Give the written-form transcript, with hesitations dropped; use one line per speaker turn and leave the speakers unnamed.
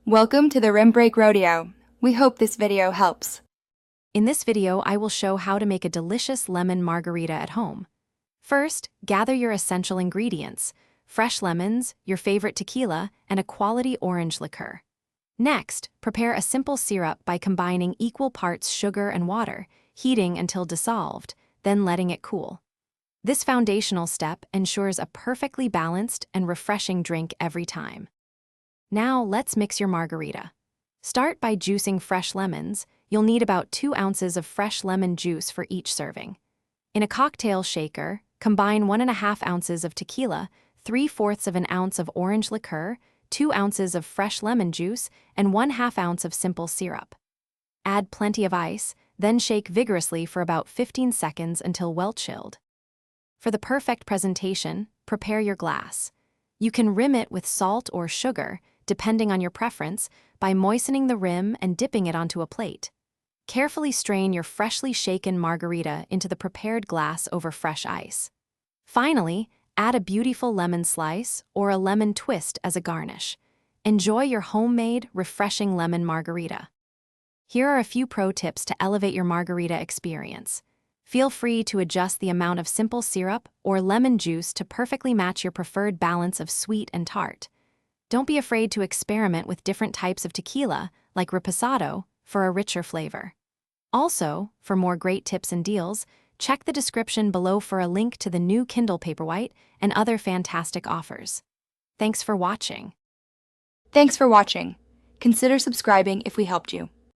Welcome to the Rim Break Rodeo. We hope this video helps.
In this video, I will show how to make a delicious lemon margarita at home. First, gather your essential ingredients: fresh lemons, your favorite tequila, and a quality orange liqueur. Next, prepare a simple syrup by combining equal parts sugar and water, heating until dissolved, then letting it cool. This foundational step ensures a perfectly balanced and refreshing drink every time. Now let's mix your margarita. Start by juicing fresh lemons. You'll need about 2 ounces of fresh lemon juice for each serving. In a cocktail shaker, combine 1.5 ounces of tequila, 3/4 of an ounce of orange liqueur, 2 ounces of fresh lemon juice, and 1/2 ounce of simple syrup. Add plenty of ice, then shake vigorously for about 15 seconds until well chilled. For the perfect presentation, prepare your glass. You can rim it with salt or sugar, depending on your preference, by moistening the rim and dipping it onto a plate. Carefully strain your freshly shaken margarita into the prepared glass over fresh ice. Finally, add a beautiful lemon slice or a lemon twist as a garnish. Enjoy your homemade, refreshing lemon margarita. Here are a few pro tips to elevate your margarita experience. Feel free to adjust the amount of simple syrup or lemon juice to perfectly match your preferred balance of sweet and tart. Don't be afraid to experiment with different types of tequila, like reposado, for a richer flavor. Also, for more great tips and deals, check the description below for a link to the new Kindle Paperwhite and other fantastic offers. Thanks for watching.
Thanks for watching. Consider subscribing if we helped you.